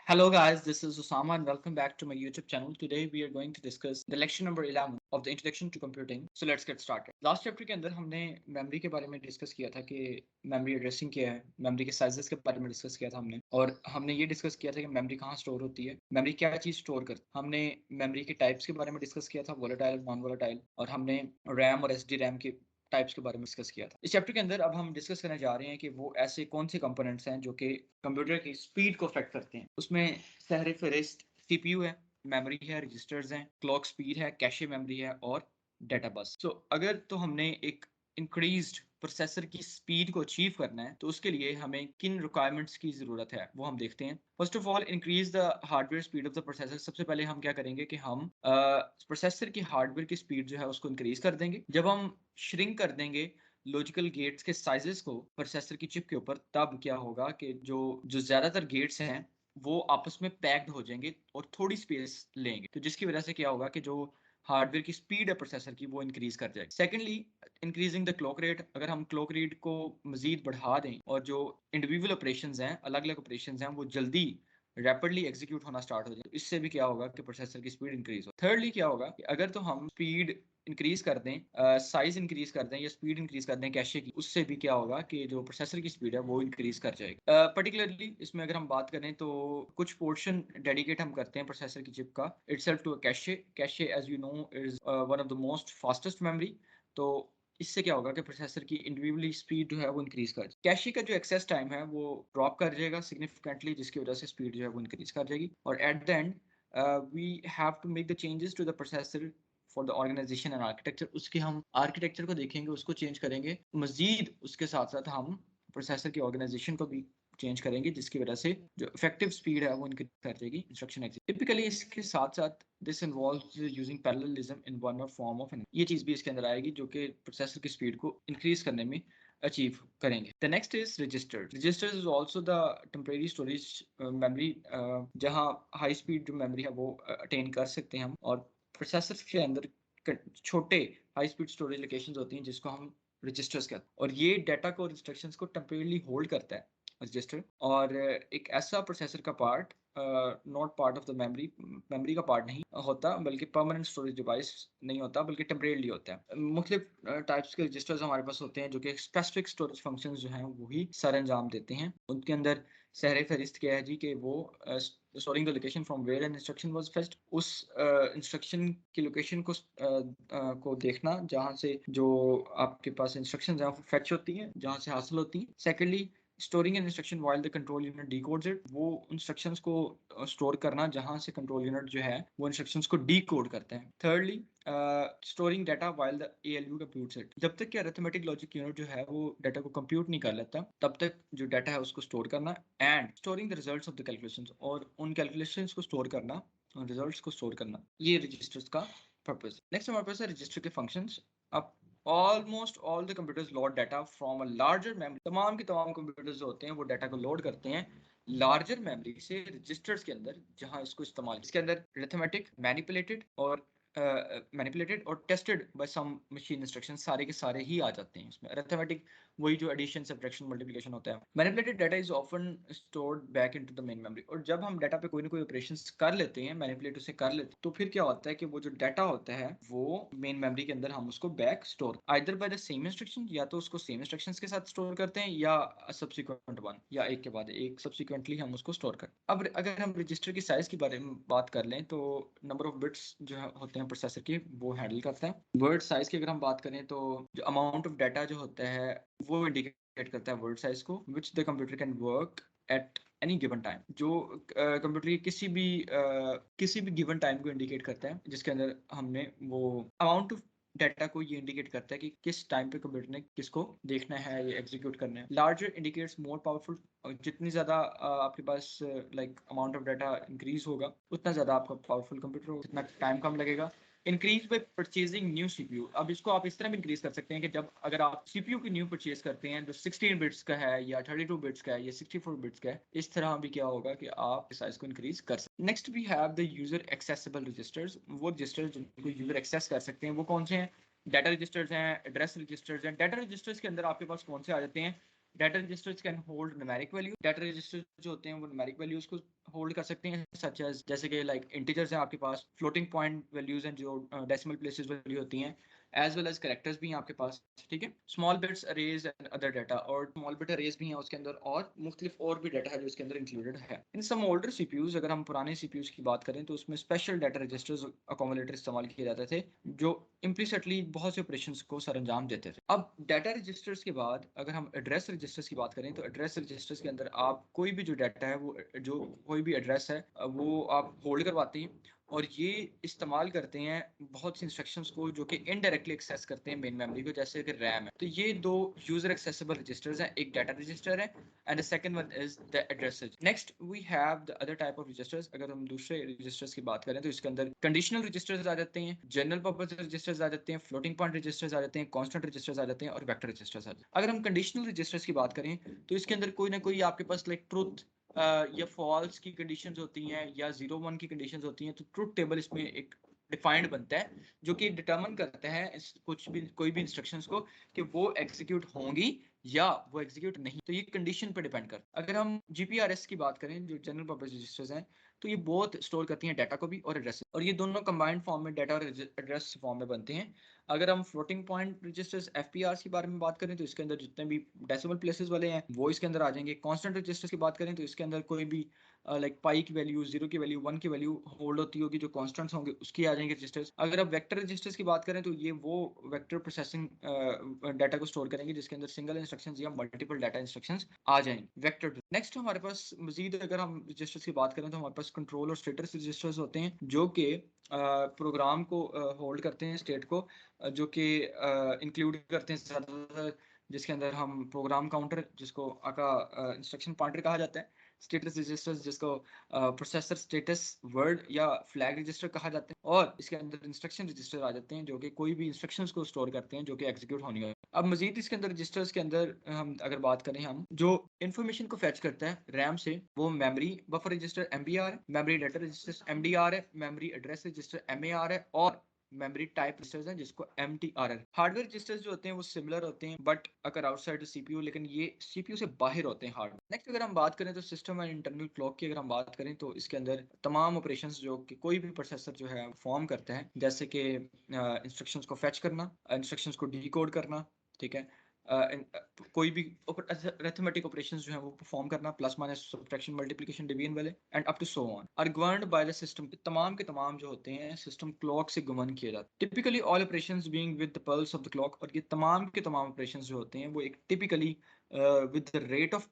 Hello guys, this is Osama and welcome back to my YouTube channel. Today we are going to discuss the lecture number 11 of the Introduction to Computing. So let's get started. Last chapter के अंदर हमने memory के बारे में discuss किया था कि memory addressing क्या है, मेमोरी के साइजेस के बारे में डिस्कस किया था हमने और हमने ये डिस्कस किया था कि मेमोरी कहाँ स्टोर होती है, मेमोरी क्या चीज़ स्टोर करती है। हमने मेमोरी के टाइप्स के बारे में डिस्कस किया था, वोलेटाइल, नॉन वोलेटाइल, और हमने रैम और एसडी रैम के टाइप्स के बारे में डिस्कस किया था। इस चैप्टर के अंदर अब हम डिस्कस करने जा रहे हैं कि वो ऐसे कौन से कंपोनेंट्स हैं जो कि कंप्यूटर की स्पीड को अफेक्ट करते हैं। उसमें सहर फहरिस्त सीपीयू है, मेमोरी है, रजिस्टर्स हैं, क्लॉक स्पीड है, कैशे मेमोरी है और डेटा बस। सो अगर तो हमने एक इंक्रीज्ड प्रोसेसर की स्पीड को अचीव करना है तो उसके लिए हमें किन रिक्वायरमेंट्स की जरूरत है वो हम देखते हैं। First of all, increase the hardware speed of the processor. सबसे पहले हम क्या करेंगे कि हम प्रोसेसर की हार्डवेयर की स्पीड जो है उसको इंक्रीज कर देंगे। जब हम श्रिंक कर देंगे लॉजिकल गेट्स के साइजेस को प्रोसेसर की चिप के ऊपर, तब क्या होगा कि जो जो ज्यादातर गेट्स हैं वो आपस में पैक्ड हो जाएंगे और थोड़ी स्पेस लेंगे, तो जिसकी वजह से क्या होगा कि जो हार्डवेयर की स्पीड है प्रोसेसर की वो इंक्रीज कर जाएगी। Secondly, increasing the clock rate. अगर हम क्लॉक रेट को मजीद बढ़ा दें और जो इंडिविजुअल ऑपरेशंस हैं, अलग अलग ऑपरेशंस हैं, वो जल्दी रैपिडली एग्जीक्यूट होना स्टार्ट हो जाए, तो इससे भी क्या होगा कि प्रोसेसर की स्पीड इंक्रीज हो। थर्डली क्या होगा कि अगर तो हम स्पीड इंक्रीज कर दें, साइज इंक्रीज कर दें या स्पीड इंक्रीज कर दें कैशे की, उससे भी क्या होगा कि जो प्रोसेसर की स्पीड है वो इंक्रीज कर जाएगी। पर्टिकुलरली इसमें अगर हम बात करें तो कुछ पोर्शन डेडिकेट हम करते हैं प्रोसेसर की चिप का itself to cache. Cache as you know is one of the most fastest memory. तो इससे क्या होगा कि प्रोसेसर की इंडिविजुअली स्पीड जो है वो इंक्रीज कर, कैशे का जो एक्सेस टाइम है वो ड्रॉप कर जाएगा सिग्निफिकेंटली, जिसकी वजह से स्पीड जो है वो इंक्रीज कर जाएगी। और at the end we have to make the changes to the processor for the organization and architecture. उसके हम आर्किटेक्चर को देखेंगे, उसको चेंज करेंगे। मजीद उसके साथ साथ हम प्रोसेसर की ऑर्गेनाइजेशन को भी चेंज करेंगे, जिसकी वजह से जो इफेक्टिव स्पीड है वो इंक्रीज कर जाएगी इंस्ट्रक्शन एग्जीक्यूट। टिपिकली इसके साथ साथ this involves using parallelism in one और फॉर्म ऑफ, ये चीज भी इसके अंदर आएगी जो कि प्रोसेसर की स्पीड को इंक्रीज करने में अचीव करेंगे। The next is register. Registers is also the temporary storage memory, जहां हाई स्पीड जो मेमोरी है वो अटेन कर सकते हैं हम। और प्रोसेसर के अंदर छोटे हाई स्पीड स्टोरेज लोकेशंस होती हैं जिसको हम रजिस्टर्स कहते हैं, और ये डाटा को, इंस्ट्रक्शंस को टेम्परेरीली होल्ड करता है रजिस्टर। और एक ऐसा प्रोसेसर का part, not part of the memory, memory का पार्ट नहीं होता, बल्कि परमानेंट स्टोरेज डिवाइस नहीं होता, बल्कि टेम्परेरीली होता है। मुख्तलिफ टाइप्स के रजिस्टर्स हमारे पास होते हैं जो कि स्पेसिफिक स्टोरेज फंक्शंस जो हैं वही सर अंजाम देते हैं। उनके अंदर सहरे फहरिस्त क्या है जी कि वो storing the location from where an instruction was fetched. उस इंस्ट्रक्शन की लोकेशन को को देखना जहां से जो आपके पास इंस्ट्रक्शंस हैं वो फेच होती हैं, जहां से हासिल होती हैं। Secondly, storing an instruction while the control unit डिकोड्स it. वो इंस्ट्रक्शंस को स्टोर करना जहां से कंट्रोल यूनिट जो है वो इंस्ट्रक्शंस को डिकोड करते हैं। Thirdly, storing data while the ALU computes it. जब तक कि अरिथमेटिक लॉजिक यूनिट जो है वो डाटा को कंप्यूट नहीं कर लेता, तब तक जो डाटा है उसको स्टोर करना। And storing the results of the calculations, और उन कैलकुलेशंस को स्टोर करना, रिजल्ट्स को स्टोर करना, ये रजिस्टर्स का पर्पस। नेक्स्ट हमारे पास है रजिस्टर के फंक्शंस। अब almost all the computers load data from a larger memory. तमाम के तमाम कंप्यूटर्स जो होते हैं वो डाटा को लोड करते हैं लार्जर मेमोरी से रजिस्टर्स के अंदर, जहां इसको इस्तेमाल, इसके अंदर अरिथमेटिक, मैनिपुलेटेड और tested by some machine instruction सारे के सारे ही आ जाते हैं इसमें। अरिथमेटिक वही जो एडिशन, सब्ट्रैक्शन, मल्टीप्लिकेशन होता है। Manipulated data is often stored back into the main memory. और जब हम डाटा पे कोई ना कोई ऑपरेशंस कर लेते हैं, मैनिपुलेट उसे कर लेते हैं, तो फिर क्या होता है कि वो जो डाटा होता है वो मेन मेमोरी के अंदर हम उसको back store either by the same instruction, या तो उसको सेम इंस्ट्रक्शंस के साथ स्टोर करते हैं, या सब्सिक्वेंट वन, या एक के बाद एक सब्सिक्वेंटली हम उसको स्टोर करते हैं। अब अगर हम रजिस्टर की साइज के बारे में बात कर लें तो नंबर ऑफ बिट्स जो होते हैं प्रोसेसर के वो हैंडल करता है। वर्ड साइज की अगर हम बात करें तो जो अमाउंट ऑफ डाटा जो होता है वो इंडिकेट करता है वर्ड साइज को, which the computer can work at any given time. जो कंप्यूटर की किसी भी गिवन टाइम को इंडिकेट करता है, जिसके अंदर हमने वो अमाउंट ऑफ डाटा को ये इंडिकेट करता है कि किस टाइम पे कंप्यूटर ने किसको देखना है या एग्जीक्यूट करना है। Larger indicates more powerful. जितनी ज्यादा आपके पास like amount of data increase होगा, उतना ज्यादा आपका पावरफुल कंप्यूटर होगा, जितना टाइम कम लगेगा। Increase by purchasing new CPU. अब इसको आप इस तरह भी इंक्रीज कर सकते हैं कि जब अगर आप सीपीयू की न्यू परचेज करते हैं जो 16 बिट्स का है या 32 बिट्स का है या 64 बिट्स का है, इस तरह भी क्या होगा कि आप साइज को इंक्रीज कर सकते हैं। Next we have the user accessible registers. वो रजिस्टर्स जिनको यूजर एक्सेस कर सकते हैं वो कौन से हैं? डाटा रजिस्टर्स हैं, एड्रेस रजिस्टर्स हैं। डाटा रजिस्टर्स के अंदर आपके पास कौन से आ जाते हैं? Data registers can hold numeric value. Data registers जो होते हैं वो न्यूमेरिक वैल्यूज को होल्ड कर सकते हैं, सच एज जैसे कि लाइक इंटीजर्स हैं आपके पास, फ्लोटिंग पॉइंट वैल्यूज हैं जो डेसिमल प्लेसेस वैल्यू होती हैं, एज वेल एज कैरेक्टर्स भी हैं आपके पास, ठीक है। Small bits arrays and other data, और स्मॉल बिट अरेज भी हैं उसके अंदर, और मुख्तलिफ और भी डाटा है जो इसके अंदर इंक्लूडेड है। इन सम ओल्डर सीपीयूज, अगर हम पुराने सीपीयूज की बात करें तो उसमें स्पेशल डाटा रजिस्टर्स अकोमोलेटर इस्तेमाल किए जाते थे जो इम्प्लिसिटली बहुत से ऑपरेशंस को सर अंजाम देते थे। अब डाटा रजिस्टर्स के बाद अगर हम एड्रेस रजिस्टर्स की बात करें तो एड्रेस रजिस्टर्स के अंदर आप कोई भी जो डाटा है वो जो कोई भी एड्रेस है वो आप होल्ड करवाते हैं, और ये इस्तेमाल करते हैं बहुत सी इंस्ट्रक्शंस को जो कि इनडायरेक्टली एक्सेस करते हैं मेन मेमोरी को, जैसे कि रैम है। तो ये दो यूजर एक्सेसिबल रजिस्टर्स हैं, एक डाटा रजिस्टर है and the second one is the address. Next we have the other type of registers. अगर हम दूसरे रजिस्टर्स की बात करें तो इसके अंदर कंडीशनल रजिस्टर्स आ जाते हैं, जनरल पर्पस रजिस्टर्स आ जाते हैं, फ्लोटिंग पॉइंट रजिस्टर्स आ जाते हैं, कांस्टेंट रजिस्टर्स आ जाते हैं, और वेक्टर रजिस्टर्स आ जाते हैं। अगर हम कंडीशनल रजिस्टर्स की बात करें तो इसके अंदर कोई ना कोई आपके पास लाइक ट्रुथ या फॉल्स की कंडीशंस होती हैं या 0 1 की कंडीशंस होती हैं, तो ट्रुथ टेबल इसमें एक डिफाइंड बनता है जो कि डिटरमिन करता है इस कुछ भी कोई भी इंस्ट्रक्शंस को कि वो एग्जीक्यूट होंगी या वो एग्जीक्यूट नहीं। तो ये कंडीशन पर डिपेंड करता है। अगर हम जीपीआरएस की बात करें जो जनरल पर्पस रजिस्टर्स हैं, तो ये बोथ स्टोर करती हैं डाटा को भी और एड्रेस, और ये दोनों कंबाइंड फॉर्म में डाटा और एड्रेस फॉर्म में बनते हैं। अगर हम फ्लोटिंग पॉइंट रजिस्टर्स एफपीआर के बारे में बात करें तो इसके अंदर जितने भी डेसिमल प्लेसेस वाले हैं वो इसके अंदर आ जाएंगे। कांस्टेंट रजिस्टर्स की बात करें तो इसके अंदर कोई भी लाइक पाई की वैल्यू, 0 की वैल्यू, 1 की वैल्यू होल्ड होती होगी, जो कांस्टेंट्स होंगे उसकी आ जाएंगे रजिस्टर्स। अगर आप वेक्टर रजिस्टर्स की बात करें तो ये वो वेक्टर प्रोसेसिंग डाटा को स्टोर करेंगे जिसके अंदर सिंगल इंस्ट्रक्शंस या मल्टीपल डाटा इंस्ट्रक्शंस आ जाएंगे, वेक्टर। नेक्स्ट हमारे पास मजीद अगर हम रजिस्टर्स की बात करें तो हमारे पास कंट्रोल और स्टेटस रजिस्टर्स होते हैं जो कि प्रोग्राम को होल्ड करते हैं, स्टेट को, जो कि इंक्लूड करते हैं ज़्यादातर, जिसके अंदर हम प्रोग्राम काउंटर जिसको आका इंस्ट्रक्शन पॉइंटर कहा जाता है, स्टेटस रजिस्टर्स जिसको प्रोसेसर स्टेटस वर्ड या फ्लैग रजिस्टर कहा जाता है, और इसके अंदर इंस्ट्रक्शन रजिस्टर आ जाते हैं जो कि कोई भी इंस्ट्रक्शंस को स्टोर करते हैं जो कि एग्जीक्यूट होनी हो। अब मजीद इसके अंदर रजिस्टर्स के अंदर हम अगर बात करें, हम जो इन्फॉर्मेशन को फैच करता है रैम से वो मेमोरी बफर रजिस्टर एमबीआर है, मेमोरी डाटा रजिस्टर एमडीआर है, मेमोरी एड्रेस रजिस्टर एमएआर है, और मेमोरी टाइप रजिस्टर्स हैं जिसको एमटीआर है। हार्डवेयर रजिस्टर्स जो होते हैं वो सिमिलर होते हैं बट अगर आउटसाइड सीपीयू, लेकिन ये सीपीयू से बाहर होते हैं हार्डवेयर। नेक्स्ट अगर हम बात करें तो सिस्टम एंड इंटरनल क्लॉक की अगर हम बात करें तो इसके अंदर तमाम ऑपरेशंस जो कि कोई भी प्रोसेसर जो है फॉर्म करता है, जैसे कि इंस्ट्रक्शंस को फेच करना, इंस्ट्रक्शंस को डिकोड करना, ठीक है, कोई भी अरिथमेटिक ऑपरेशंस जो है वो परफॉर्म करना, plus minus subtraction multiplication division वाले, and up to so on, are governed by the system. तमाम के तमाम जो होते हैं सिस्टम क्लॉक से गवर्न किए जाते हैं। Typically all operations being with the pulse of the clock, और ये तमाम के तमाम ऑपरेशंस जो होते हैं वो एक typically with the rate of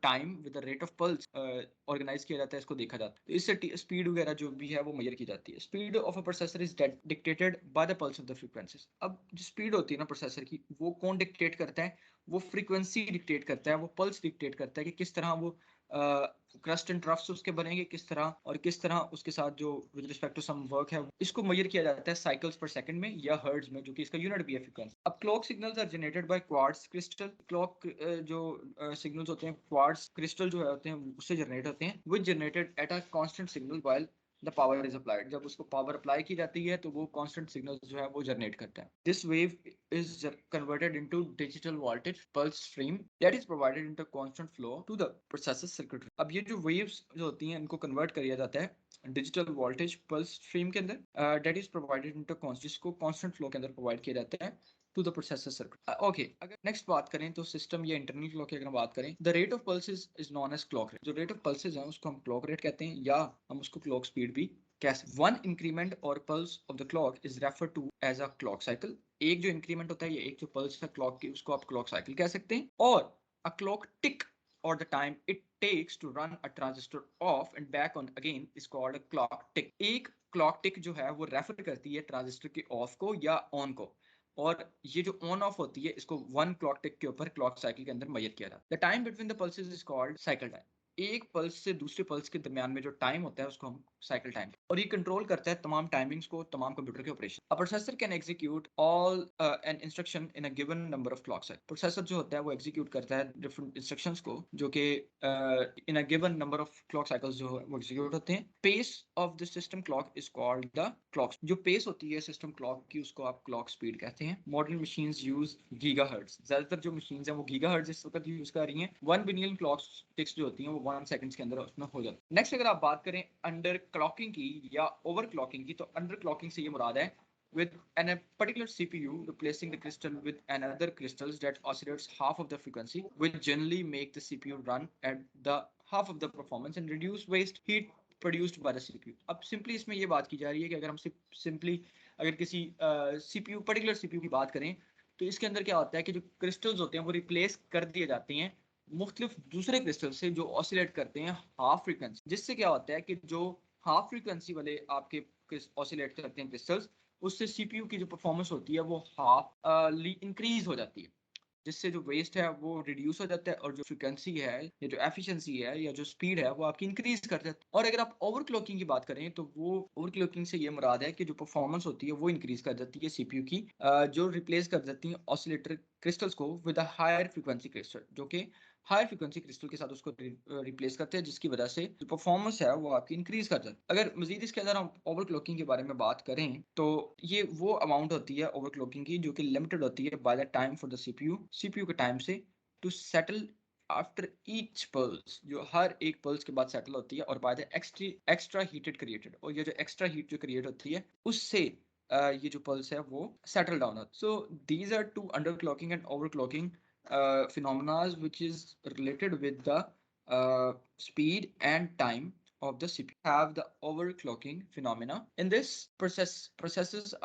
time, with the rate of pulse organize किया जाता है, इसको देखा जाता है। तो इससे स्पीड वगैरह जो भी है वो मेजर की जाती है। Speed of a processor is dictated by the pulse of the frequencies. अब जो स्पीड होती है ना प्रोसेसर की, वो कौन डिक्टेट करता है? वो फ्रीक्वेंसी डिक्टेट करता है, वो पल्स डिक्टेट करता है कि किस तरह वो क्रस्ट एंड ट्रफ्स उसके बनेंगे किस तरह, और किस तरह उसके साथ जो with respect to some work है इसको मेजर किया जाता है साइकिल्स पर सेकंड में या हर्ट्ज में, जो कि इसका यूनिट भी है फ्रीक्वेंसी। अब clock signals are generated by quartz crystal. Clock जो सिग्नल्स होते हैं क्वार्ट्ज क्रिस्टल जो है होते हैं उससे जनरेट होते हैं, which generated at a constant signal while the power is applied. जब उसको पावर अप्लाई की जाती है तो वो कांस्टेंट सिग्नल जो है वो जनरेट करता है। This wave is converted into digital voltage pulse stream that is provided into constant flow to the processor circuitry. अब ये जो waves जो होती हैं इनको convert किया जाता है digital voltage pulse stream के अंदर that is provided into constant, जिसको constant flow के अंदर provide किया जाता है to the processor circuit. Okay, अगर next बात करें तो system या internal clock की अगर बात करें, the rate of pulses is known as clock rate. जो rate of pulses है उसको हम clock rate कहते हैं या हम उसको clock speed भी कैसे। वन इंक्रीमेंट और pulse of the clock is refer to as a clock cycle. एक जो इंक्रीमेंट होता है या एक जो पल्स है क्लॉक की उसको आप क्लॉक साइकिल कह सकते हैं। और अ क्लॉक टिक और the time it takes to run a transistor off and back on again is called a clock tick. एक क्लॉक टिक जो है वो रेफर करती है ट्रांजिस्टर के ऑफ को या ऑन को, और ये जो ऑन ऑफ होती है इसको वन क्लॉक टिक के ऊपर क्लॉक साइकिल के अंदर मेजर किया जाता है। The time between the pulses is called cycle time. एक पल्स से दूसरे पल्स के दरमियान में जो टाइम होता है उसको हम साइकिल टाइम, और ये कंट्रोल करता है तमाम टाइमिंग्स को, तमाम कंप्यूटर के operation. A processor can execute all an instruction in a given number of clock cycle. Processor जो होता है वो एग्जीक्यूट करता है डिफरेंट इंस्ट्रक्शंस को जो कि in a given number of clock cycles जो है वो एग्जीक्यूट होते हैं। Pace of the system clock is called the clock. जो पेस होती है सिस्टम क्लॉक की उसको आप क्लॉक स्पीड कहते हैं। Modern machines use gigahertz. ज्यादातर जो मशीन्स हैं वो गीगाहर्ट्ज इस वक्त यूज कर रही हैं। 1 बिलियन क्लॉक टिक्स जो होती हैं वो 1 सेकंड्स के अंदर उसमें हो जाती है। नेक्स्ट अगर आप बात करें अंडर क्लॉकिंग की या ओवर क्लॉकिंग की, तो अंडर क्लॉकिंग से ये मुराद है with a particular CPU replacing the crystal with another crystals that oscillates half of the frequency will generally make the CPU run at the half of the performance and reduce waste heat produced by the CPU। अब simply इसमें ये बात की जा रही है कि अगर हम सिंपली अगर किसी सीपीयू पर्टिकुलर सीपीयू की बात करें तो इसके अंदर क्या होता है कि जो क्रिस्टल्स होते हैं वो रिप्लेस कर दिए जाते हैं मुख्तलिफ दूसरे क्रिस्टल से जो ऑसिलेट करते हैं हाफ फ्रीक्वेंसी, जिससे क्या होता है कि जो हाफ फ्रीक्वेंसी वाले आपके ऑसिलेट करते हैं क्रिस्टल्स, उससे सीपीयू की जो परफॉर्मेंस होती है वो हाफ इंक्रीज हो जाती है, जिससे जो वेस्ट है वो रिड्यूस हो जाता है और जो फ्रिक्वेंसी है या जो एफिशिएंसी है या जो स्पीड है वो आपकी इंक्रीज कर जाती है। और अगर आप ओवरक्लॉकिंग की बात करें तो वो ओवरक्लॉकिंग से ये मुराद है कि जो परफॉर्मेंस होती है वो इंक्रीज कर जाती है सीपीयू की, जो रिप्लेस कर जाती है ऑसिलेटर क्रिस्टल्स को with a higher frequency crystal, जो कि हायर फ्रीक्वेंसी क्रिस्टल के साथ उसको रिप्लेस करते हैं, जिसकी वजह से जो परफॉर्मेंस है वो आपकी इंक्रीज कर जाती है। अगर मजीद इसके अंदर हम ओवरक्लॉकिंग के बारे में बात करें तो ये वो अमाउंट होती है ओवरक्लॉकिंग की जो कि लिमिटेड होती है by the time for the CPU के टाइम से to settle after each pulse, जो हर एक पल्स के बाद सेटल होती है, और by the extra heated created, और ये जो एक्स्ट्रा हीट जो क्रिएट होती है उससे ये जो पल्स है वो सेटल डाउन होता है। So these are two underclocking and overclocking phenomena which is related with the speed and time of the CPU. Have the overclocking phenomena. In this processes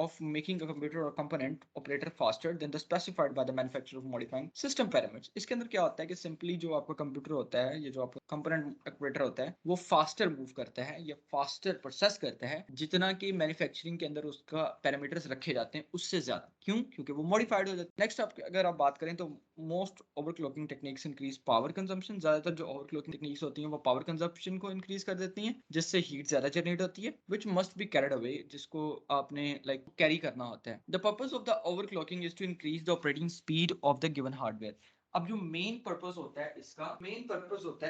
of making a computer or component operator faster than the specified by the manufacturer of modifying system parameters। इसके अंदर क्या होता है कि simply जो आपका computer होता है, ये जो आपका कंपोनेंट ऑपरेटर होता है, वो फास्टर मूव करता है या फास्टर प्रोसेस करता है जितना कि मैन्युफैक्चरिंग के अंदर उसका पैरामीटर्स रखे जाते हैं उससे ज्यादा। क्यों? क्योंकि वो मॉडिफाइड हो जाते हैं। नेक्स्ट आप अगर आप बात करें तो most overclocking techniques increase power consumption. ज्यादातर जो ओवरक्लॉकिंग टेक्निक्स होती हैं वो पावर कंजम्पशन को इंक्रीज कर देती हैं, जिससे हीट ज्यादा जनरेट होती है, which must be carried away, जिसको आपने लाइक कैरी करना होता है। The purpose of the overclocking is to increase the operating speed of the given hardware. अब जो मेन पर्पस होता है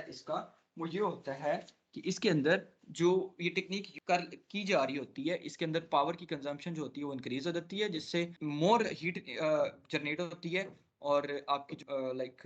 इसका वो ये होता है कि इसके अंदर जो ये टेक्निक की जा रही होती है, इसके अंदर पावर की कंजम्पशन जो होती है वो इंक्रीज हो जाती है, जिससे मोर हीट जनरेट होती है और आपकी जो लाइक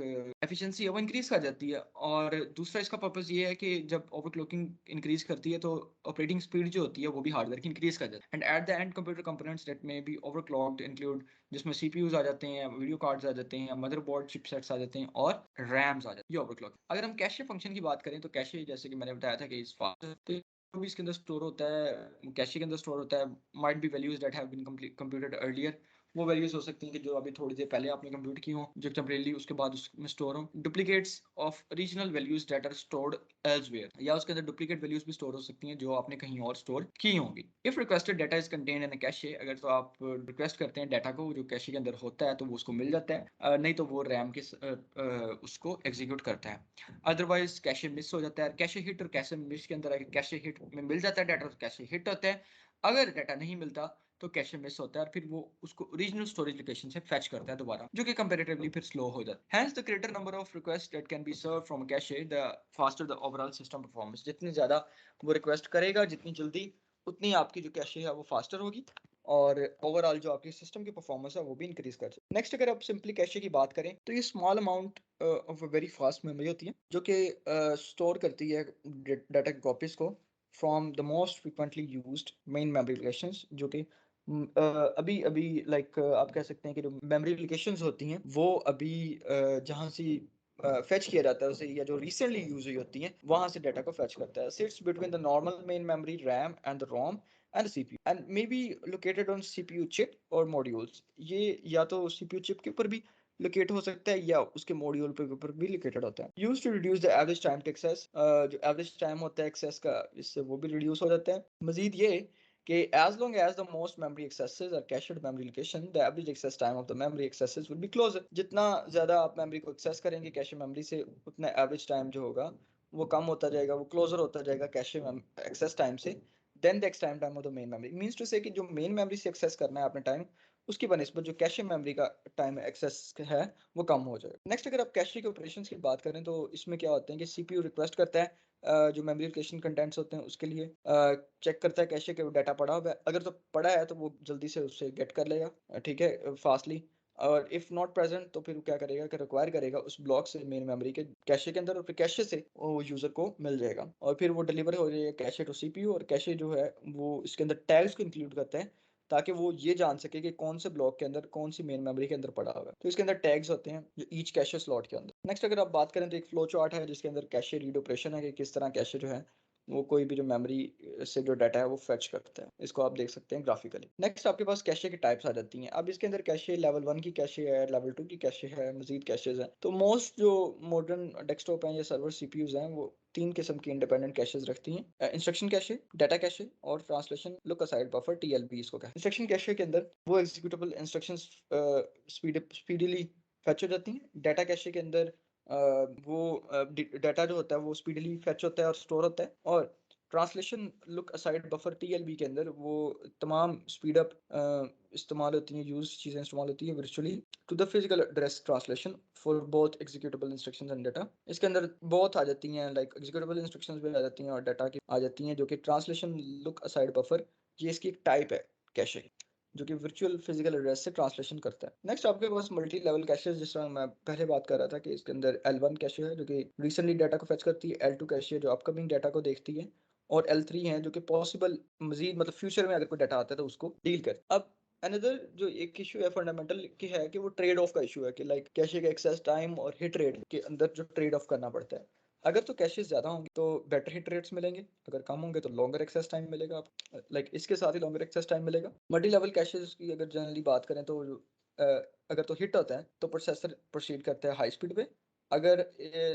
एफिशिएंसी है वो इंक्रीज कर जाती है। और दूसरा इसका पर्पस ये है कि जब ओवरक्लॉकिंग इंक्रीज करती है तो ऑपरेटिंग स्पीड जो होती है वो भी हार्डवेयर की इंक्रीज कर जाती है। And eight the and computer components that may be overclocked include, जिसमें सीपीयूज आ जाते हैं, वीडियो कार्ड्स आ जाते हैं, मदरबोर्ड चिपसेट्स आ जाते हैं और रैम्स आ जाते हैं। ये ओवरक्लॉक। अगर हम कैशे फंक्शन की बात करें तो कैशे जैसे कि मैंने बताया था कि इस फास्ट जो भी इसके अंदर स्टोर होता है, कैशे के अंदर स्टोर होता है, might be values that have been computed earlier. वो वैल्यूज हो सकती हैं कि जो अभी थोड़ी देर पहले आपने कंप्यूट की हो, जो टेम्परेरी उसके बाद उसमें स्टोर हो। Duplicates of original values that are stored elsewhere, या उसके अंदर डुप्लीकेट वैल्यूज भी स्टोर हो सकती हैं जो आपने कहीं और स्टोर की होंगी। If requested data is contained in cache, अगर तो आप रिक्वेस्ट करते हैं डाटा को जो कैशे के अंदर होता है तो वो उसको मिल जाता है, नहीं तो वो रैम के उसको एग्जीक्यूट करता है। अदरवाइज कैशे मिस हो जाता है। कैशे हिट और कैशे मिस के अंदर कैशे हिट में मिल जाता है डाटा तो कैशे हिट होता है, अगर डाटा नहीं मिलता तो कैशे मिस होता है और फिर वो उसको ओरिजिनल स्टोरेज लोकेशन से फेच करता है दोबारा, जो कि कंपैरेटिवली फिर स्लो हो जाता है। Hence the greater number of request that can be served from cache the faster the overall system performance. जितनी ज्यादा वो रिक्वेस्ट करेगा जितनी जल्दी, उतनी आपकी जो कैशे है वो फास्टर होगी और ओवरऑल जो आपकी सिस्टम की परफॉर्मेंस है वो भी इंक्रीज कर सकती है। नेक्स्ट अगर आप सिंपली कैशे की बात करें तो ये small amount of a very fast memory होती है जो कि स्टोर करती है डाटा की कॉपीज को from the most frequently used main memory locations, जो कि अभी अभी लाइक आप कह सकते हैं कि जो मेमोरी लोकेशंस होती हैं वो अभी जहाँ से फेच किया जाता है उसे, या जो रिसेंटली यूज हुई होती हैं वहां से डाटा को फेच करता है। Sits between the normal main memory RAM and the ROM and CPU and may be located on CPU chip और मॉड्यूल्स। ये या तो सीपीयू चिप के ऊपर भी लोकेट हो सकता है या उसके मॉड्यूल पे ऊपर भी लोकेटेड होता है। Use to reduce the average time to access, जो एवरेज टाइम होता है एक्सेस का, इससे वो भी रिड्यूस हो जाता है। मजीद ये कि as long as the most memory accesses are cached memory location, the average access time of the memory accesses will be closer. जितना ज़्यादा आप मेमोरी को एक्सेस करेंगे कैशे मेमोरी से, उतना एवरेज टाइम जो होगा वो कम होता जाएगा, वो क्लोजर होता जाएगा कैशे एक्सेस टाइम से, then the access time of the main memory. Means to say कि जो मेन मेमोरी से एक्सेस करना है आपने टाइम, उसकी बनिस्बत जो कैशे मेमोरी का टाइम एक्सेस है वो कम हो जाएगा। नेक्स्ट अगर आप कैशे के ऑपरेशंस की बात करें तो इसमें क्या होते हैं कि सीपीयू रिक्वेस्ट करता है जो मेमोरी लोकेशन कंटेंट्स होते हैं उसके लिए चेक करता है कैशे के डाटा पड़ा हुआ है, अगर तो पड़ा है तो वो जल्दी से उससे गेट कर लेगा, ठीक है, फास्टली। और इफ़ नॉट प्रेजेंट तो फिर क्या करेगा कि रिक्वायर करेगा उस ब्लॉक से मेन मेमोरी के कैशे के अंदर, और फिर कैशे से वो यूज़र को मिल जाएगा, और फिर वो डिलीवर हो जाएगा कैशे टू सीपीयू। और कैशे जो है वो इसके अंदर टैग्स को इंक्लूड करते हैं ताकि वो ये जान सके कि कौन से ब्लॉक के अंदर कौन सी मेन मेमोरी के अंदर पड़ा हुआ है। तो इसके अंदर टैग्स होते हैं जो ईच कैशे स्लॉट के अंदर। नेक्स्ट अगर आप बात करें तो एक फ्लो चार्ट है जिसके अंदर कैशे रीड ऑपरेशन है कि किस तरह कैशे जो है वो कोई भी जो मेमोरी से जो डाटा है वो फेच करता है। इसको आप देख सकते हैं ग्राफिकली। नेक्स्ट आपके पास कैशे की टाइप्स आ जाती हैं। अब इसके अंदर कैशे लेवल 1 की कैशे है, लेवल 2 की कैशे है, मजीद कैशेज हैं। तो मोस्ट जो मॉडर्न डेस्कटॉप हैं या सर्वर सीपीयूज हैं वो 3 किस्म की इंडिपेंडेंट कैशेज रखती हैं, इंस्ट्रक्शन कैशे, डाटा कैशे और translation look aside buffer TLB इसको कहते हैं। इंस्ट्रक्शन कैशे के अंदर वो एग्जीक्यूटेबल इंस्ट्रक्शंस स्पीडीली फेच हो जाती हैं। डाटा कैशे के अंदर वो डाटा जो होता है वो स्पीडली फेच होता है और स्टोर होता है। और translation look aside buffer TLB के अंदर वो तमाम स्पीड अप इस्तेमाल होती हैं, यूज चीज़ें इस्तेमाल होती हैं virtually to the physical address translation for both executable instructions and data. इसके अंदर बहुत आ जाती हैं, लाइक एग्जीक्यूटेबल इंस्ट्रक्शंस भी आ जाती हैं और डाटा की आ जाती हैं, जो कि ट्रांसलेशन लुक असाइड बफर, ये इसकी एक टाइप है कैशे जो कि वर्चुअल फिजिकल एड्रेस से ट्रांसलेशन करता है। नेक्स्ट आपके पास मल्टी लेवल कैशे, जिस तरह मैं पहले बात कर रहा था कि इसके अंदर L1 कैशे है जो कि रिसेंटली डाटा को फेच करती है, L2 कैशे है जो अपकमिंग डाटा को देखती है, और L3 है जो कि पॉसिबल मजीद मतलब फ्यूचर में अगर कोई डाटा आता है तो उसको डील कर। अब अनदर जो एक इशू है फंडामेंटल की है कि वो ट्रेड ऑफ का इशू है कि लाइक कैशे का एक्सेस टाइम और हिट रेट के अंदर जो ट्रेड ऑफ करना पड़ता है। अगर तो कैशेस ज़्यादा होंगे तो बेटर हिट रेट्स मिलेंगे, अगर कम होंगे तो लॉन्गर एक्सेस टाइम मिलेगा आपको, लाइक इसके साथ ही लॉन्गर एक्सेस टाइम मिलेगा। मल्टी लेवल कैशेस की अगर जनरली बात करें तो अ, अगर तो हिट होता है तो प्रोसेसर प्रोसीड करता है हाई स्पीड पे। अगर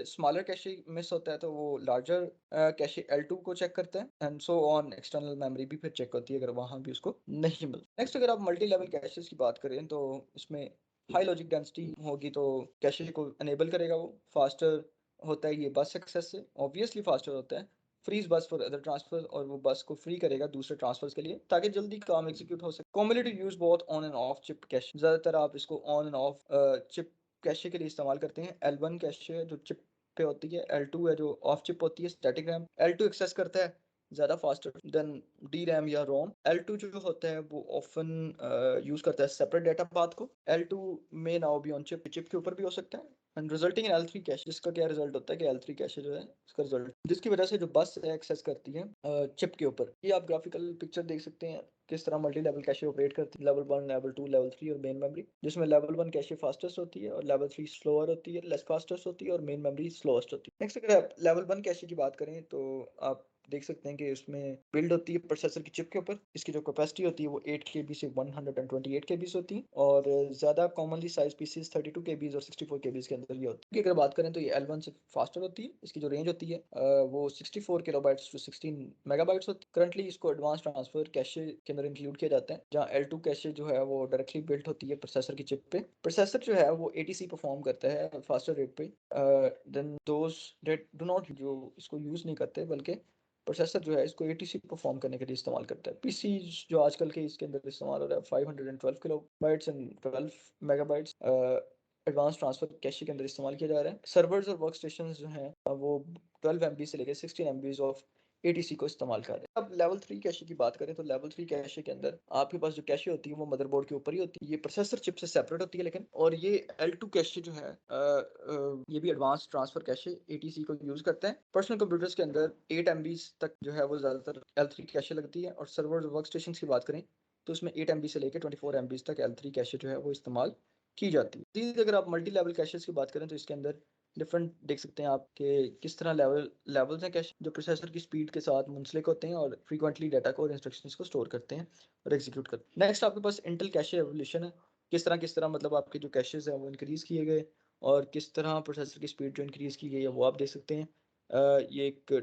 स्मॉलर कैशे मिस होता है तो वो लार्जर कैशे L2 को चेक करता है, and so on external memory भी फिर चेक होती है अगर वहाँ भी उसको नहीं मिलता। नेक्स्ट अगर आप मल्टी लेवल कैशेस की बात करें तो इसमें हाई लॉजिक डेंसिटी होगी तो कैशे को एनेबल करेगा, वो फास्टर होता है ये बस एक्सेस से, ऑब्वियसली फास्टर होता है। फ्रीज बस फॉर अदर ट्रांसफर, और वो बस को फ्री करेगा दूसरे ट्रांसफर्स के लिए ताकि जल्दी काम एग्जीक्यूट हो सके। कॉम्युलेटिव यूज बहुत on end of chip cash, ज़्यादातर आप इसको on end of chip cache के लिए इस्तेमाल करते हैं। L1 कैशे है जो चिप पे होती है, L2 है जो ऑफ चिप होती है स्टैटिक रैम। L2 एक्सेस करता है ज़्यादा फास्टर देन डी रैम या रोम। L2 जो होता है वो ऑफन यूज़ करता है सेपरेट डाटा पाथ को। L2 में now be on chip, chip के ऊपर भी हो सकता है, and resulting in L3 cash, जिसका क्या रिजल्ट होता है कि L3 कैशे जो है इसका रिजल्ट, जिसकी वजह से जो बस एक्सेस करती है चिप के ऊपर। ये आप ग्राफिकल पिक्चर देख सकते हैं किस तरह मल्टी लेवल कैशे ऑपरेट करती है, लेवल 1, लेवल 2, लेवल 3 और मेन मेमोरी, जिसमें लेवल 1 कैशे फास्टेस्ट होती है और लेवल 3 स्लोअर होती है, लेस फास्टेस्ट होती है, और मेन मेमोरी स्लोएस्ट होती है। नेक्स्ट अगर आप लेवल 1 कैशे की बात करें तो आप देख सकते हैं कि उसमें बिल्ड होती है प्रोसेसर की चिप के ऊपर। इसकी जो कैपेसिटी होती है वो 8 KB से 128 KB होती है, और ज़्यादा कॉमनली साइज पीसीज 32 KB और 64 KB के अंदर ये होती है। अगर बात करें तो ये L1 से फास्टर होती है। इसकी जो रेंज होती है वो 64 किलोबाइट्स टू 16 मेगाबाइट्स होती है। करंटली इसको एडवांस ट्रांसफर कैशे के अंदर इंक्लूड किया जाता है, जहाँ L2 कैशे जो है वो डायरेक्टली बिल्ट होती है प्रोसेसर की चिप पे। प्रोसेसर जो है वो ATC परफॉर्म करता है फास्टर रेट पे than those that do not, जो इसको यूज़ नहीं करते बल्कि प्रोसेसर जो है इसको ATC परफॉर्म करने के लिए इस्तेमाल करता है। पीसी जो आजकल के इसके अंदर इस्तेमाल हो रहा है 512 kilobytes and 12 megabytes advance transfer cache के अंदर इस्तेमाल किया जा रहा है। सर्वर्स और वर्क स्टेशन जो हैं वो 12 MB से लेकर 16 MB ऑफ ATC को इस्तेमाल कर रहे हैं। अब लेवल 3 कैशे की बात करें तो लेवल 3 कैशे के अंदर आपके पास जो कैशे होती है वो मदरबोर्ड के ऊपर ही होती है, ये प्रोसेसर चिप से सेपरेट होती है लेकिन, और ये L2 कैशे जो है ये भी एडवांस ट्रांसफर कैशे ATC को यूज करते हैं। पर्सनल कंप्यूटर्स के अंदर 8 MB तक जो है वो ज़्यादातर L3 कैशे लगती है, और सर्वर वर्क स्टेशन की बात करें तो उसमें 8 MB से लेकर 24 MB तक L3 कैशे जो है वो इस्तेमाल की जाती है। सीधे अगर आप मल्टी लेवल कैशेस की बात करें तो इसके अंदर डिफरेंट देख सकते हैं आप कि किस तरह लेवल्स हैं कैशे, जो प्रोसेसर की स्पीड के साथ मुंसलिक होते हैं और फ्रीक्वेंटली डाटा को और इंस्ट्रक्शंस को स्टोर करते हैं और एग्जीक्यूट करते हैं। नेक्स्ट आपके पास इंटेल कैशे एवोल्यूशन है, किस तरह मतलब आपके जो कैशेस हैं वो इंक्रीज़ किए गए और किस तरह प्रोसेसर की स्पीड जो इंक्रीज़ की गई है वो आप देख सकते हैं। ये एक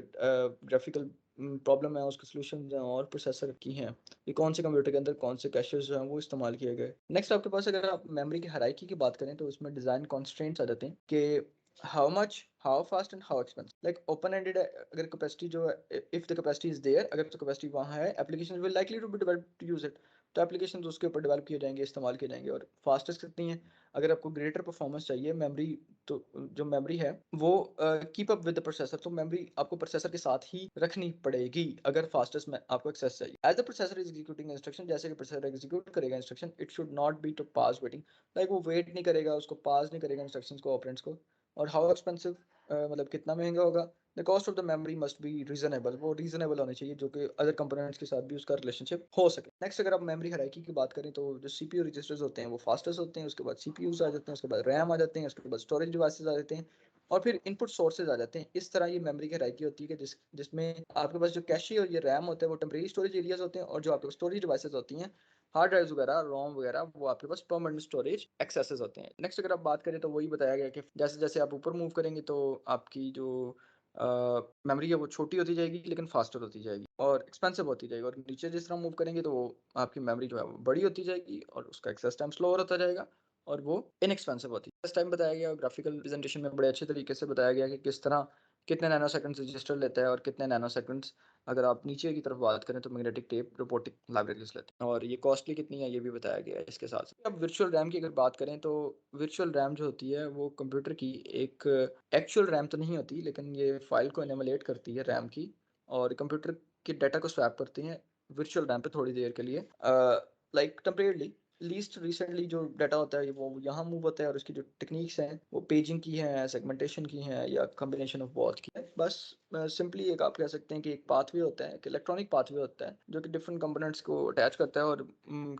ग्राफिकल प्रॉब्लम है, उसके सॉल्यूशंस हैं और प्रोसेसर की हैं, ये कौन से कंप्यूटर के अंदर कौन से कैशेस जो हैं वो इस्तेमाल किए गए। नेक्स्ट आपके पास अगर आप मेमोरी की हायरार्की की बात करें तो उसमें डिज़ाइन कॉन्स्ट्रेंट्स आ जाते हैं कि how much, how fast and how expensive. Like open ended है, अगर कैपेसिटी जो है, if the capacity is there, अगर तो कैपेसिटी वहाँ है, application will likely to be develop to use it, तो एप्लीकेशन उसके ऊपर डेवलप किए जाएंगे, इस्तेमाल किए जाएंगे। और फास्टेस्ट कितनी है, अगर आपको ग्रेटर परफॉर्मेंस चाहिए मेमोरी, तो जो मेमोरी है वो keep up with the processor, तो मेमोरी आपको प्रोसेसर के साथ ही रखनी पड़ेगी अगर फास्टेस्ट में आपको एक्सेस चाहिए। As the processor is executing instruction, जैसे कि प्रोसेसर एग्जीक्यूट करेगा instruction, it should not be to pass waiting, like वो वेट नहीं करेगा, उसको पास नहीं करेगा इंस्ट्रक्शंस को, ऑपरेंड्स को। और हाउ एक्सपेंसिव, मतलब कितना महंगा होगा। The cost of the memory must be reasonable, वो रीजनेबल होनी चाहिए जो कि अदर कंपोनेंट्स के साथ भी उसका रिलेशनशिप हो सके। नेक्स्ट अगर आप मेमोरी हायरार्की की बात करें तो जो सीपीयू रजिस्टर्स होते हैं वो फास्टेस्ट होते हैं, उसके बाद सीपीयूज आ जाते हैं, उसके बाद रैम आ जाते हैं, उसके बाद स्टोरेज डिवाइसेस आ जाते हैं, और फिर इनपुट सोर्सेज आ जाते हैं। इस तरह ये मेमोरी की हायरार्की होती है कि जिसमें आपके पास जो कैशे और ये रैम होता है वो टेम्परेरी स्टोरेज एरियाज होते हैं, और जो आपके पास स्टोरेज डिवाइसेस होती हैं, हार्ड ड्राइव्स वगैरह, रोम वगैरह, वो आपके पास परमानेंट स्टोरेज एक्सेसेस होते हैं। नेक्स्ट अगर आप बात करें तो वही बताया गया कि जैसे जैसे आप ऊपर मूव करेंगे तो आपकी जो मेमोरी है वो छोटी होती जाएगी लेकिन फास्टर होती जाएगी और एक्सपेंसिव होती जाएगी, और नीचे जिस तरह मूव करेंगे तो वो आपकी मेमोरी जो है वो बड़ी होती जाएगी और उसका एक्सेस टाइम स्लोअर होता जाएगा और वो इनएक्सपेंसिव होती है। इस टाइम बताया गया, ग्राफिकल प्रेजेंटेशन में बड़े अच्छे तरीके से बताया गया कि किस तरह कितने नैनो सेकंड्स रजिस्टर लेता है और कितने नैनो सेकंड्स, अगर आप नीचे की तरफ बात करें तो मैग्नेटिक टेप रोबोटिक लाइब्रेरीज लेते हैं, और ये कॉस्टली कितनी है ये भी बताया गया है इसके साथ। अब वर्चुअल रैम की अगर बात करें तो वर्चुअल रैम जो होती है वो कंप्यूटर की एक एक्चुअल रैम तो नहीं होती, लेकिन ये फाइल को एनिमुलेट करती है रैम की, और कंप्यूटर के डाटा को स्वैप करती हैं वर्चुअल रैम पे थोड़ी देर के लिए, लाइक टेम्परेरली। लीस्ट रिसेंटली जो डाटा होता है वो यहाँ मूव होता है, और उसकी जो टेक्निक्स हैं वो पेजिंग की हैं, सेगमेंटेशन की हैं, या कॉम्बिनेशन ऑफ बोथ की है। बस सिंपली एक आप कह सकते हैं कि एक पाथवे होता है, कि इलेक्ट्रॉनिक पाथवे होता है जो कि डिफरेंट कंपोनेंट्स को अटैच करता है और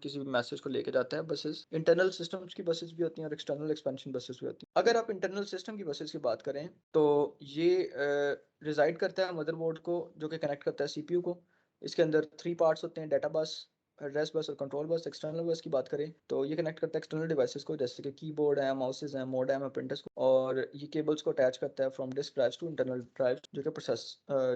किसी भी मैसेज को लेके जाता है। बसेस इंटरनल सिस्टम्स की बसेस भी होती हैं और एक्सटर्नल एक्सपेंशन बसेस भी होती हैं। अगर आप इंटरनल सिस्टम की बसेस की बात करें तो ये रिजाइड करता है मदरबोर्ड को, जो कि कनेक्ट करता है सीपीयू को। इसके अंदर 3 पार्ट्स होते हैं, डाटा बस, एड्रेस बस और कंट्रोल बस। एक्सटर्नल बस की बात करें तो ये कनेक्ट करता है एक्सटर्नल डिवाइसेस को, जैसे कि कीबोर्ड है, माउसेस हैं, मोडेम है, प्रिंटर्स को, और ये केबल्स को अटैच करता है from disk drives to internal drive, जो कि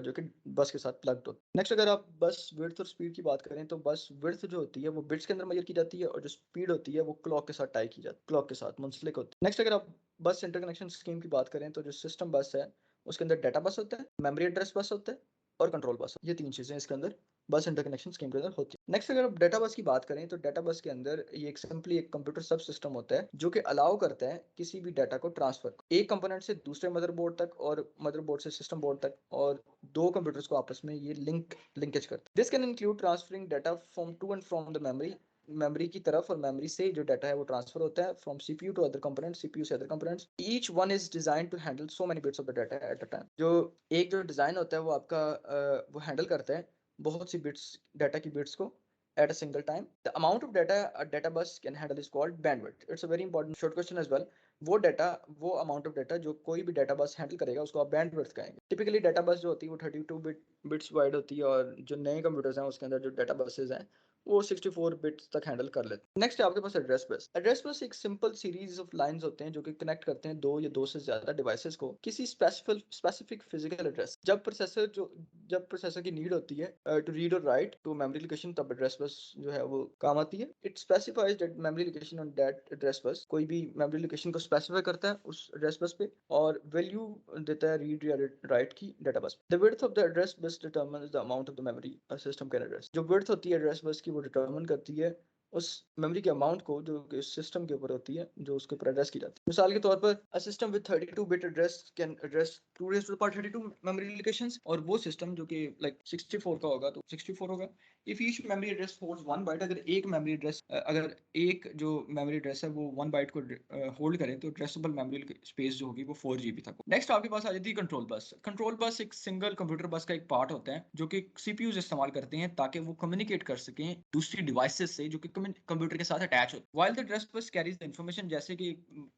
जो कि बस के साथ प्लग्ड होती है। नेक्स्ट अगर आप बस विड्थ और स्पीड की बात करें तो बस विड्थ जो होती है वो बिट्स के अंदर मेजर की जाती है, और जो स्पीड होती है वो क्लॉक के साथ टाई की जाती है, क्लॉक के साथ मुंसलिक होती है। नेक्स्ट अगर आप बस इंटरकनेक्शन स्कीम की बात करें तो जो सिस्टम बस है उसके अंदर डाटा बस होता है, मेमोरी एड्रेस बस होता है और कंट्रोल बस, ये 3 चीजें इसके अंदर बस इंटरकनेक्शन स्कीम के अंदर होती है। नेक्स्ट अगर आप डाटा बस की बात करें तो डाटा बस के अंदर ये एक सिंपली एक कंप्यूटर सब सिस्टम होता है जो कि अलाउ करता है किसी भी डाटा को ट्रांसफर, एक कंपोनेंट से दूसरे मदरबोर्ड तक और मदरबोर्ड से सिस्टम बोर्ड तक, और दो कंप्यूटर्स को आपस में ये लिंकेज करता है। This can include transferring data from to and from the memory, memory की तरफ, और मेमोरी से जो डाटा है वो ट्रांसफर होता है from CPU to other components, CPU से other components. Each one is design to handle so many bits of the data at a time. जो एक जो डिजाइन होता है वो आपका वो हैंडल करता है बहुत सी बिट्स, डाटा की बिट्स को at a single time. The amount of data a data bus can handle is called bandwidth. It's a very important short question as well. वो डाटा, वो अमाउंट ऑफ डाटा जो कोई भी data बस handle करेगा उसको आप बैंडविड्थ कहेंगे। टिपिकली डाटा बस जो होती है वो 32 बिट्स वाइड होती है, और जो नए कंप्यूटर्स हैं उसके अंदर जो डाटा बसेज हैं वो 64 बिट्स तक हैंडल कर लेते हैं। नेक्स्ट है आपके पास एड्रेस बस। एड्रेस बस एक सिंपल सीरीज ऑफ लाइंस होते हैं जो कि कनेक्ट करते हैं दो या दो से ज्यादा डिवाइसेस को किसी स्पेसिफिक फिजिकल एड्रेस। जब प्रोसेसर की नीड होती है टू रीड और राइट टू मेमोरी लोकेशन, तब एड्रेस बस जो है वो काम आती है। It specifies that memory location on that address bus, कोई भी मेमोरी लोकेशन को स्पेसिफाई करता है उस एड्रेस बस पे, और वैल्यू देता है रीड या राइट की डाटा बस। The width of the address bus determines the amount of the memory system can address. जो विड्थ होती है एड्रेस बस की वो डिटरमाइन करती है उस मेमोरी के अमाउंट को जो कि सिस्टम के ऊपर होती है, जो उसके ऊपर एड्रेस की जाती है। मिसाल के तौर पर a system with 32 bit address can address 2 raise to the power 32 memory locations, और वो सिस्टम जो कि लाइक 64 का होगा तो 64 होगा। If each memory address holds 1 byte, अगर एक जो मेमोरी एड्रेस है वो 1 बाइट को होल्ड करे तो एड्रेसेबल मेमोरी स्पेस जो होगी वो 4 जीबी तक। नेक्स्ट आपके पास आ जाती है कंट्रोल बस। कंट्रोल बस एक सिंगल कंप्यूटर बस का एक पार्ट होता है जो कि सीपीयूज इस्तेमाल करते हैं ताकि वो कम्युनिकेट कर सकें दूसरी डिवाइसेस से जो कि कंप्यूटर के साथ अटैच होती है। While the address bus carries the information, जैसे कि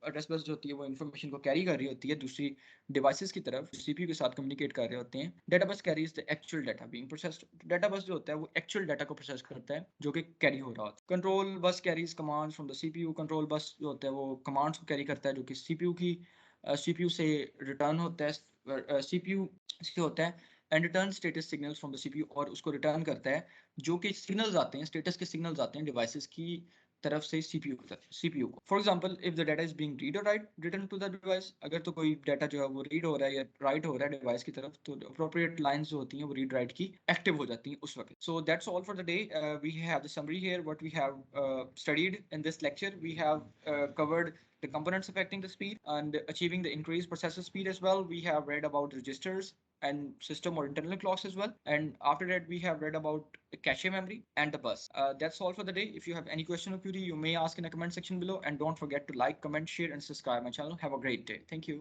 एड्रेस बस जो होती है वो इंफॉर्मेशन को कैरी कर रही होती है दूसरी डिवाइसेस की तरफ, सीपीयू के साथ कम्युनिकेट कर रहे होते हैं। डाटा बस carries the actual data being processed. Data बस जो होता है वो एक्चुअल डाटा को प्रोसेस करता है जो कि कैरी हो रहा होता है। Control bus carries commands from the CPU. Control bus जो होता है वो कमांड्स को कैरी करता है जो कि सीपीयू से रिटर्न होता है, सीपीयू से होता है and return status signals from the CPU, और उसको रिटर्न करता है जो कि सिग्नल्स आते हैं, स्टेटस के सिग्नल्स आते हैं डिवाइसेस की तरफ से सीपीयू को। For example if the data is being read और write return to the device, अगर तो कोई डाटा जो है वो रीड हो रहा है या राइट हो रहा है डिवाइस की तरफ, तो अप्रोप्रिएट लाइंस जो होती हैं वो रीड राइट की एक्टिव हो जाती हैं उस वक्त। So that's all for the day. We have the summary here what we have studied in this lecture. We have covered the components affecting the speed and achieving the increased processor speed as well. We have read about registers and system or internal clocks as well. And after that, we have read about the cache memory and the bus. That's all for the day. If you have any question or query, you may ask in the comment section below. And don't forget to like, comment, share, and subscribe my channel. Have a great day. Thank you.